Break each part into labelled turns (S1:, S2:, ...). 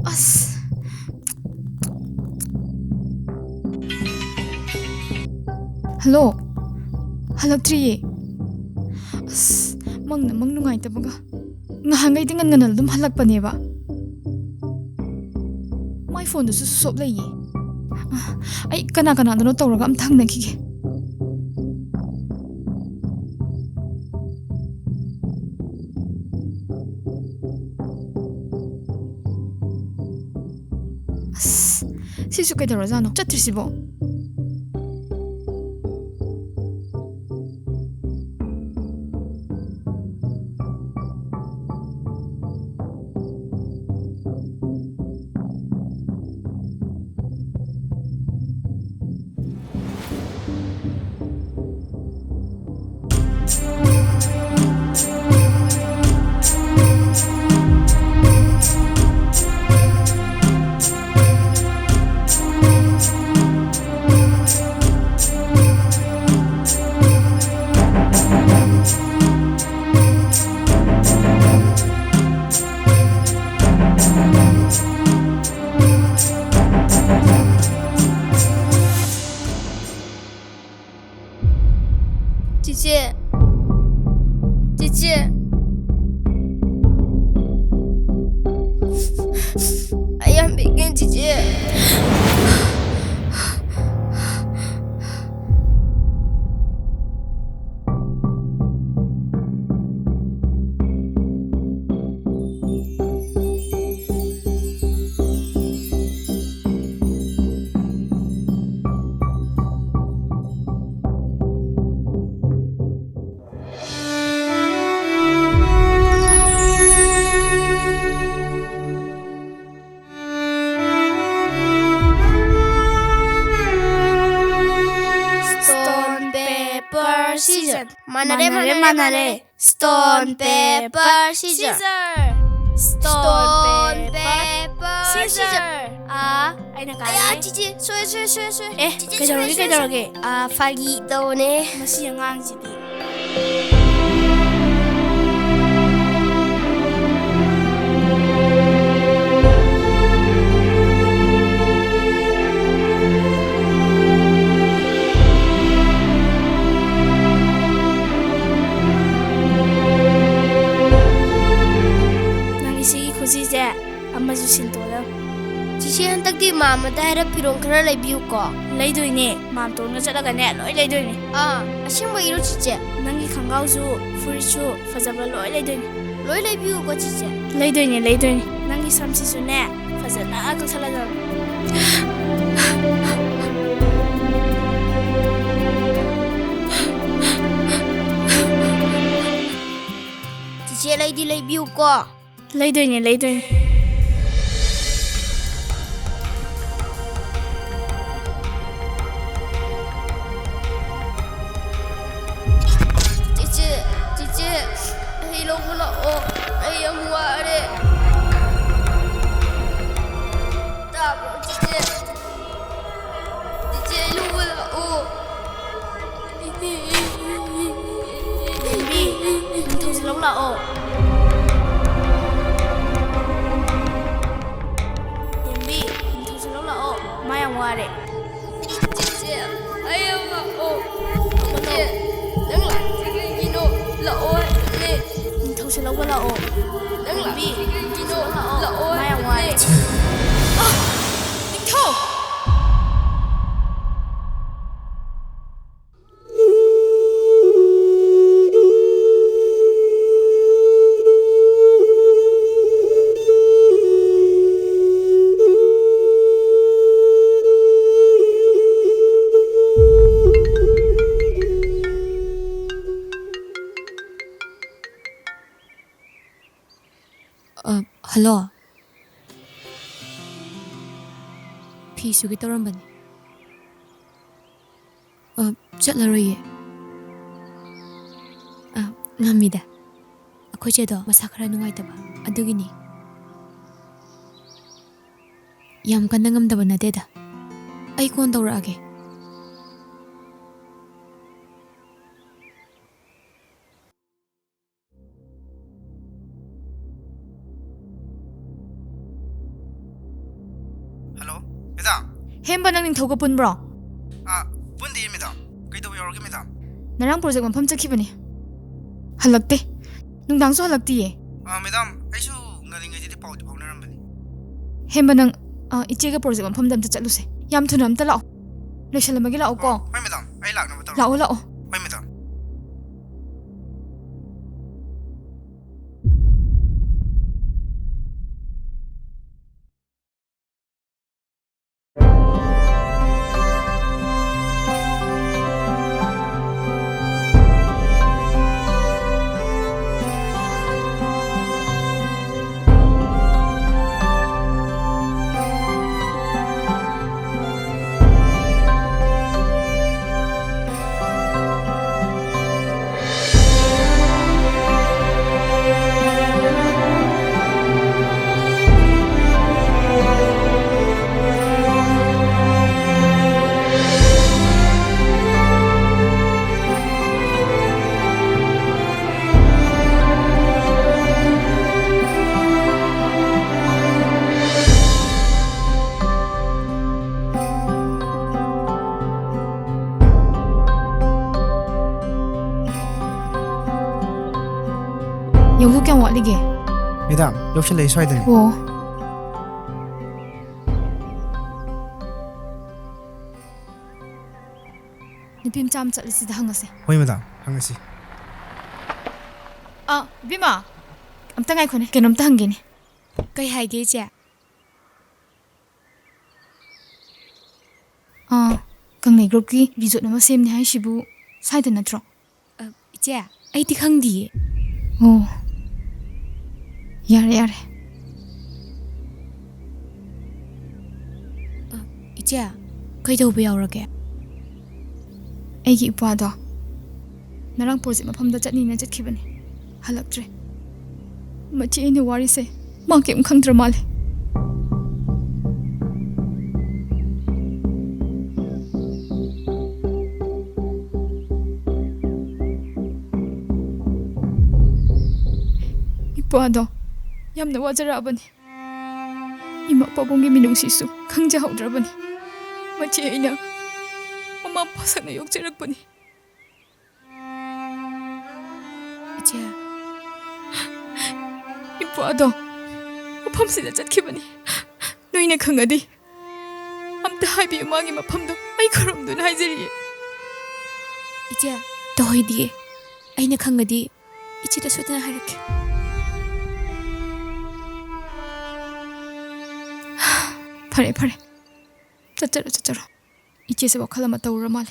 S1: ꯑꯁ ꯍꯜꯂꯣ ꯍꯜꯂꯛꯇ꯭ꯔꯤꯌꯦ ꯑꯁ ꯃꯪꯅ ꯃꯪ ꯅꯨꯡꯉꯥꯏꯇꯕꯒ ꯉꯍꯥꯟꯒꯩꯗꯤ ꯉꯟ ꯉꯟꯅ ꯑꯗꯨꯝ ꯍꯜꯂꯛꯄꯅꯦꯕ ꯃꯥꯏ ꯐꯣꯟꯗꯨꯁꯨ ꯁ꯭ꯋꯤꯆ ꯑꯣꯐ ꯂꯩꯌꯦ ꯑꯩ ꯀꯅꯥ ꯀꯅꯥꯗꯅꯣ ꯇꯧꯔꯒ ꯑꯝꯇ ꯍꯪꯅꯈꯤꯒꯦ ꯑꯁ ꯁꯤꯁꯨ ꯀꯩꯗꯧꯔꯖꯥꯠꯅꯣ ꯆꯠꯇ꯭ꯔꯤꯁꯤꯕꯣ
S2: ꯆꯤꯆꯦ ꯆꯤꯆꯦ ꯑꯩ ꯌꯥꯝ ꯄꯤꯛꯉꯦ ꯆꯤꯆꯦ Stone, paper, scissors. Manare. Stone, paper, scissors. Stone, paper, scissors.
S3: ꯑꯩꯅ
S2: ꯑꯌꯥ
S3: ꯀꯥꯏꯔꯦ.
S2: ꯆꯤꯆꯦ ꯁꯣꯏ
S3: ꯀꯩꯗꯧꯔꯒꯦ?
S2: ꯐꯥꯒꯤ ꯇꯧꯅꯦ.
S3: ꯃꯁꯤ ꯑꯉꯥꯡꯁꯤꯗꯤ. ꯅꯪꯒꯤ ꯁꯤꯒꯤ ꯈꯨꯖꯤꯁꯦ ꯑꯃꯁꯨ ꯁꯤꯟꯇꯣꯛꯑꯣ.
S2: ꯆꯤꯆꯦ ꯍꯟꯗꯛꯇꯤ ꯃꯥꯃꯗ ꯍꯥꯏꯔꯞ ꯐꯤꯔꯣꯜ ꯈꯔ ꯂꯩꯕꯤꯌꯨꯀꯣ.
S3: ꯂꯩꯗꯣꯏꯅꯦ. ꯃꯥꯝꯇꯣꯟꯒ ꯆꯠꯂꯒꯅꯦ ꯂꯣꯏ ꯂꯩꯗꯣꯏꯅꯦ.
S2: ꯑꯁꯦꯡꯕꯒꯤꯔꯣ ꯆꯤꯆꯦ?
S3: ꯅꯪꯒꯤ ꯈꯪꯒꯥꯎꯁꯨ ꯐꯨꯔꯤꯠꯁꯨ ꯐꯖꯕ ꯂꯣꯏ ꯂꯩꯗꯣꯏꯅꯦ.
S2: ꯂꯣꯏ ꯂꯩꯕꯤꯌꯨꯀꯣ ꯆꯤꯆꯦ.
S3: ꯂꯩꯗꯣꯏꯅꯦ. ꯅꯪꯒꯤ ꯁꯝꯁꯤꯁꯨꯅꯦ ꯐꯖꯅ ꯀꯛꯊꯠꯂꯗꯕꯅꯦ.
S2: ꯆꯤꯆꯦ ꯂꯩꯗꯤ ꯂꯩꯕꯤꯌꯨꯀꯣ.
S3: ꯂꯩꯗꯣꯏꯅꯦ.
S2: ꯆꯤꯆꯦ ꯑꯩ ꯂꯧꯕ ꯂꯥꯛꯑꯣ. ꯑꯩ ꯌꯥꯝ ꯋꯥꯔꯦ. ꯇꯥꯕ꯭ꯔꯣ ꯆꯤꯆꯦ? ꯆꯤꯆꯦ ꯑꯩ ꯂꯧꯕ ꯂꯥꯛꯑꯣ.
S3: ꯌꯦꯟꯕꯤ, ꯅꯤꯡꯊꯧꯁꯦ ꯂꯧ ꯂꯥꯛꯑꯣ. ꯌꯦꯟꯕꯤ, ꯅꯤꯡꯊꯧꯁꯦ ꯂꯧ ꯂꯥꯛꯑꯣ. ꯃꯥ ꯌꯥꯝ ꯋꯥꯔꯦ.
S2: ꯆꯤꯆꯦ ꯑꯩ ꯌꯥꯝ ꯂꯥꯛꯑꯣ.
S3: ꯍꯧꯒꯠꯂꯣ.
S2: ꯆꯤꯆꯦ ꯅꯪ ꯂꯥꯛꯇ꯭ꯔꯤ ꯀꯩꯒꯤꯅꯣ? ꯂꯥꯛꯑꯣ ꯍꯥꯏꯕꯅꯦ.
S3: ꯅꯤꯡꯊꯧꯁꯦ ꯂꯧꯕ ꯂꯥꯛꯑꯣ.
S2: ꯅꯪ
S3: ꯌꯦꯟꯕꯤ,
S2: ꯂꯥꯛꯇ꯭ꯔꯤ ꯀꯩꯒꯤꯅꯣ?
S3: ꯅꯤꯡꯊꯧꯁꯦ ꯂꯧ ꯂꯥꯛꯑꯣ.
S2: ꯂꯥꯛꯑꯣ
S3: ꯃꯥ ꯌꯥꯝ
S2: ꯍꯥꯏꯕꯅꯦ.
S3: ꯋꯥꯔꯦ.
S1: ꯅꯤꯡꯊꯧ ꯍꯜꯂꯣ ꯐꯤ ꯁꯨꯒꯦ ꯇꯧꯔꯝꯕꯅꯤ ꯆꯠꯂꯔꯣꯏꯌꯦ ꯉꯝꯃꯤꯗ ꯑꯩꯈꯣꯏ ꯆꯦꯗꯣ ꯃꯁꯥ ꯈꯔ ꯅꯨꯡꯉꯥꯏꯇꯕ ꯑꯗꯨꯒꯤꯅꯤ ꯌꯥꯝ ꯀꯟꯅ ꯉꯝꯗꯕ ꯅꯠꯇꯦꯗ ꯑꯩ ꯀꯣꯟ ꯇꯧꯔꯛꯑꯒꯦ
S4: Madam.
S1: ꯍꯦꯝꯕ ꯅꯪ ꯅꯤꯡꯊꯧꯒ ꯄꯨꯟꯕ꯭ꯔꯣ?
S4: Pundi madam. Kaidaw yaurage madam.
S1: ꯅꯔꯥꯡ ꯄ꯭ꯔꯣꯖꯦꯛ ꯃꯐꯝ ꯆꯠꯈꯤꯕꯅꯤ. ꯍꯜꯂꯛꯇꯦ. ꯅꯨꯡꯗꯥꯡꯁꯨ ꯍꯜꯂꯛꯇꯤꯌꯦ.
S4: Madam, ꯑꯩꯁꯨ ꯉꯜꯂꯤꯉꯩꯗꯗꯤ ꯄꯥꯎꯗꯤ ꯐꯥꯎꯅꯔꯝꯕꯅꯤ.
S1: ꯍꯦꯝꯕ ꯅꯪ ꯏꯆꯦꯒ ꯄ꯭ꯔꯣꯖꯦꯛ ꯃꯐꯝꯗ ꯑꯝꯇ ꯆꯠꯂꯨꯁꯦ. ꯌꯥꯝ ꯊꯨꯅ ꯑꯝꯇ ꯂꯥꯛꯑꯣ. ꯂꯣꯏꯁꯜꯂꯝꯃꯒꯦ ꯂꯥꯛꯑꯣꯀꯣ.
S4: ꯍꯣꯏ madam. ꯑꯩ ꯂꯥꯛꯅꯕ ꯇꯧꯔꯒꯦ.
S1: ꯂꯥꯛꯑꯣ ꯂꯥꯛꯑꯣ.
S4: ꯍꯣꯏ madam.
S1: 영국 경 왔리게.
S4: Madam, 여기실래 있어야 되니?
S1: 오. 누비 mcha am chatlisida hangase.
S4: ꯍꯣꯏ madam. ꯍꯪꯉꯁꯤ.
S1: 누비마. amta ngai khone. Kenomta hangene.
S3: Kay haige che.
S1: Kangnai group ki resort nama semni hai shibu saida natro.
S3: Che, ai ti khangdi.
S1: Oh. Yare yare.
S3: Che, kay daw ba yaurage?
S1: Aigi ipado. Narang project mafamda chatnina chatkibani. Halaktre. Machi ine wari se. Ma kem khangdra male. Ipado. Yamna wajarabani. Ima pabonggi minungsisu khangjahodrabani. Machi ina mama pasana yokjarakbani.
S3: Che,
S1: ipado. Mafamsida chatkibani. Noina khangadi. Amta haibi magi mafamdo ai kharomduna haijariye.
S3: che, toy di. Ai na khangadi. Ichi da sudana harake.
S1: Pare pare. Chacharo. Iche se wakhala ma tawra male.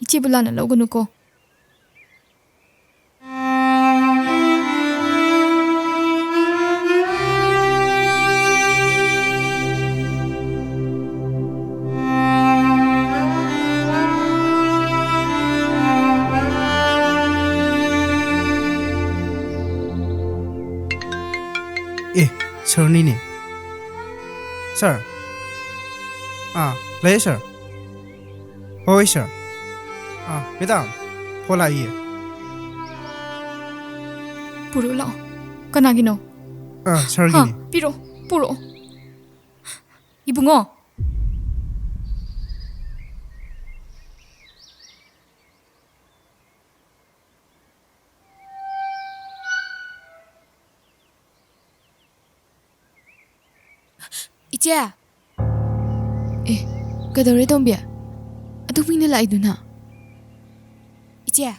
S1: Iche bulana logunu ko.
S4: Sir, Sir. Lay sir. Hoy sir. Madam. Hola iya.
S1: Puro lao. Kanagino.
S4: Sir gini.
S1: Piro. Puro. Ibungo.
S3: Che. Kadore tombi. Adu mingna lai duna. Che.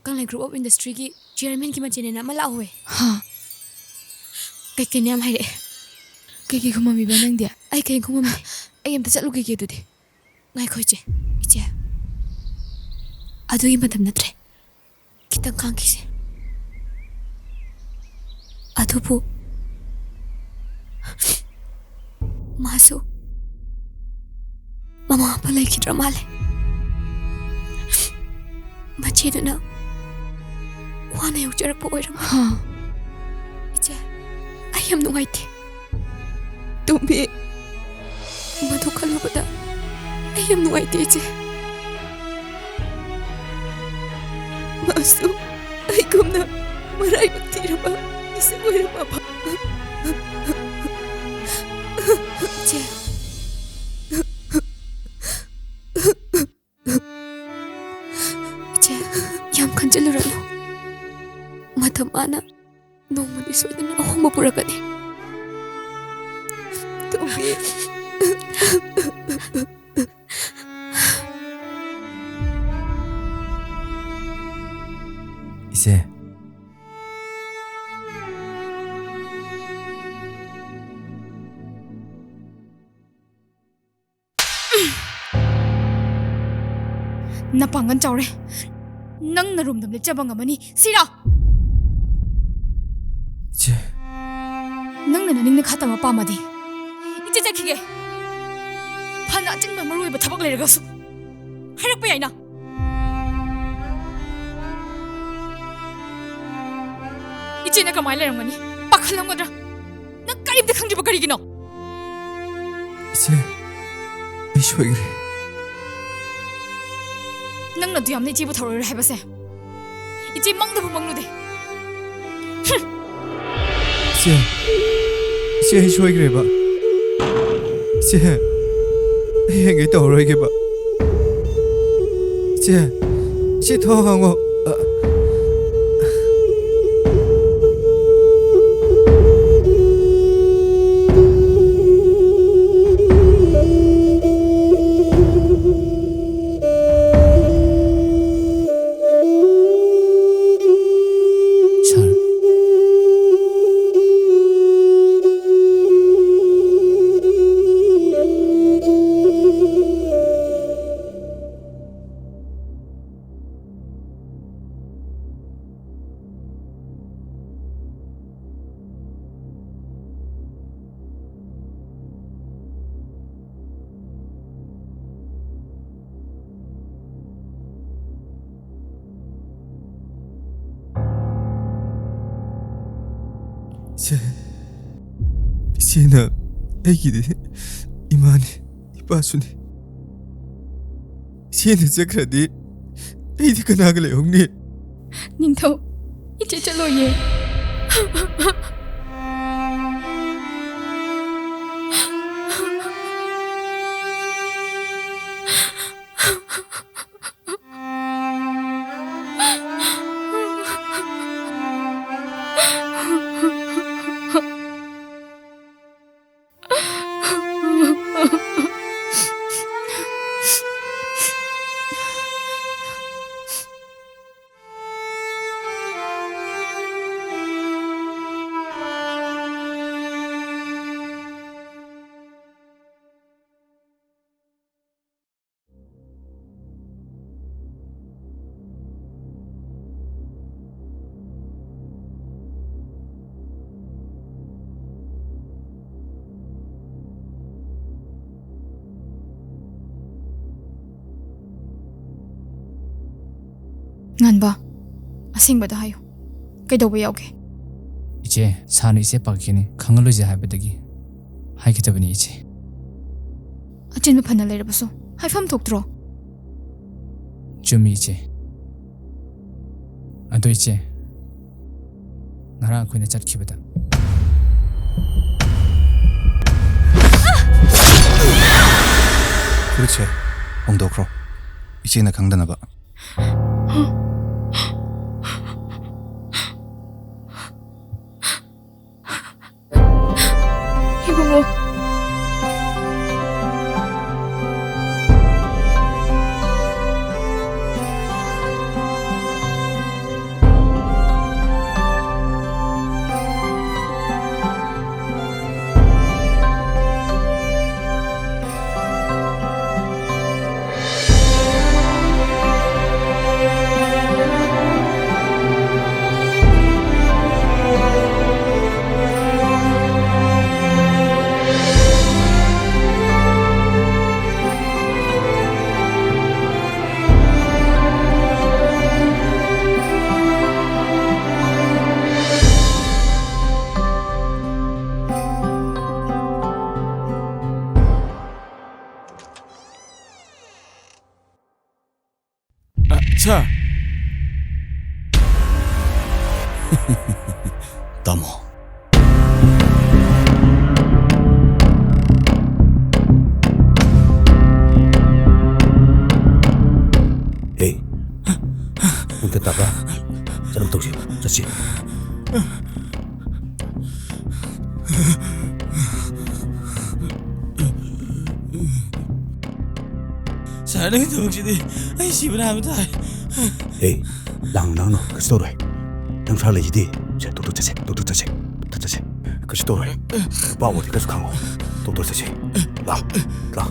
S3: Kanglai group of industry ki chairman ki machine na mala hoy.
S1: Ha.
S3: Kay kenyam haire. Kay ki khumami ba nang dia. Ai kay khumami. Ai am ta chatlu ki dudi. Ngai khoi che. Che. Adu yi matam natre. Kitang khang ki se. Adu bu. Masu. Mama palai ki dramale. Machi duna. Wana yuk jarak po oiram.
S1: Ha.
S3: Iche. I am nungaite. Tumbi. Madu kalubada. I am nungaite iche. Masu. Ay kumna. Maray magtirama. Isang oiram apa. Iche. ꯅꯣꯡꯃꯗꯤ ꯁꯣꯏꯗꯅ ꯑꯍꯣꯡꯕ ꯄꯨꯔꯛꯀꯅꯤ. ꯇꯣꯝꯕꯤ.
S5: 이제
S1: 나방은 짜오래. 낭 나룸담 내 짜방가마니 시라.
S5: 이제
S1: 낭나 나닝네 카타마 빠마디. 이제 자키게. 파나 찡바 머루이바 타박 레르가수. 하락바야 이나. 이제 내가 말 레랑가니 빡할랑 거더라. 나 까림대 강지바 가리기노.
S5: 이제 이씨 왜 그래?
S1: 낭나 뒤암네 집부 타로를 해봐세. 이제 망다부 망루대.
S5: 이제 이씨 왜 그래 봐? 이제 행이 떠오르게 봐. 이제 더 하고. 이제는 애기들 이만희 이빠순이 이제는 짝라디 애디가 나갈래 형님.
S1: 닝터 이제 짤로예. ꯉꯥꯟꯕ ꯑꯁꯦꯡꯕꯗ ꯍꯥꯏꯌꯨ ꯀꯩꯗꯧꯕ ꯌꯥꯎꯒꯦ
S6: 이제 사는 이제 밖에는 강을로지 하베더기 하이기더버니 이제
S1: ꯑꯆꯤꯟꯕ ꯐꯅ ꯂꯩꯔꯕꯁꯨ ꯍꯥꯏꯐꯝ ꯊꯣꯛꯇ꯭ꯔꯣ
S6: 좀 이제 아도 이제 나랑 그네 짝키보다
S5: 그렇지. 엉더크로 이제는 강단아가
S1: 이봉호
S5: 자 너무
S7: Hei, untuk apa? Jangan tunggu, Caci.
S5: ꯁꯥꯔ ꯅꯪꯒꯤ ꯊꯕꯛꯁꯤꯗꯤ ꯑꯩ ꯁꯤꯕꯅ ꯍꯥꯏꯕ ꯇꯥꯏ
S7: 에이, 랑랑노, 그 시도로해. 영사를 이디, 제 도도 자세, 도도 자세, 도도 자세. 그 시도로해. 봐 어디 가서 강호, 도도 자세. 라, 라.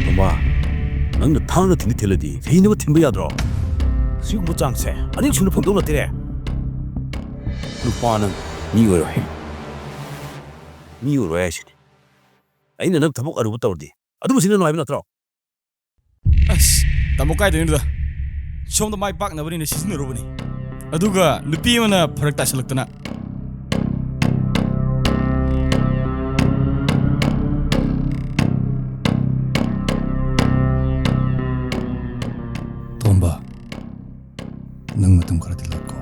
S7: 엄마, 너는 타운을 딘디 텔레디, 회의는 거 팀부야들어. 수육 못 장세, 아니 지금 펑동 어때래? 누빠는 미워로 해. 미워로 해야지. 아이는 너 다복 알아봤다 그러디. 아도 무슨 일 나이면 나더라.
S5: ꯑꯁ ꯇꯥꯃꯣ ꯀꯥꯏꯗꯣꯏꯅꯣꯗ ꯁꯣꯝꯗ ꯃꯥꯏ ꯄꯥꯛꯅꯕꯅꯤꯅ ꯁꯤꯖꯤꯟꯅꯔꯨꯕꯅꯤ ꯑꯗꯨꯒ ꯅꯨꯄꯤ ꯑꯃꯅ ꯐꯔꯛ ꯇꯥꯁꯜꯂꯛꯇꯅ
S6: 톰바 능 matam khara dilakko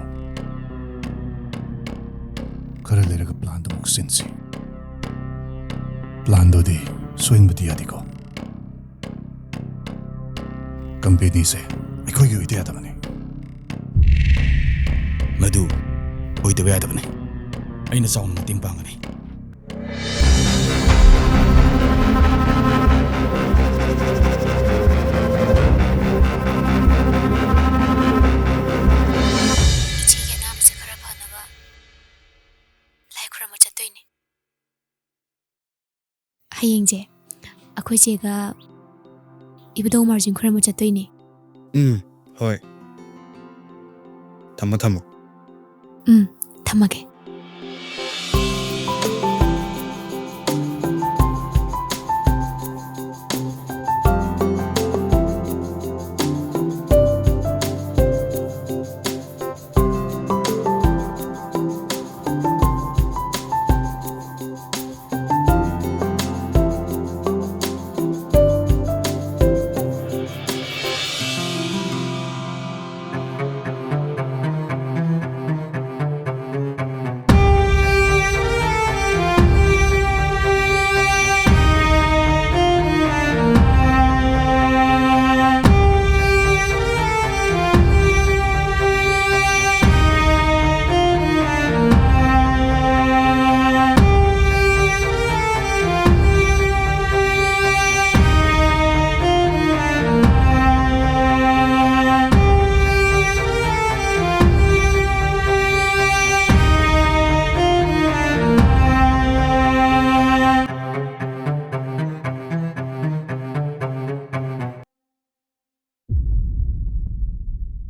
S6: khara leraga plan do muksinsi plan do di soin bati adiko company se ꯑꯩꯈꯣꯏꯒꯤ ꯑꯣꯏꯗ ꯌꯥꯗꯕꯅꯤ
S5: ꯃꯗꯨ ꯑꯣꯏꯗꯕ ꯌꯥꯗꯕꯅꯤ ꯑꯩꯅ ꯆꯥꯎꯅ ꯃꯇꯦꯡ ꯄꯥꯡꯒꯅꯤ
S3: 이치기 남자 그럴 바나봐 라이크라 맞아 떠이네 하영제 아코이 제가 이브동 마진 그럴 맞아 떠이네
S4: ꯍꯣꯏ ꯊꯝꯃꯣ
S3: 탐하게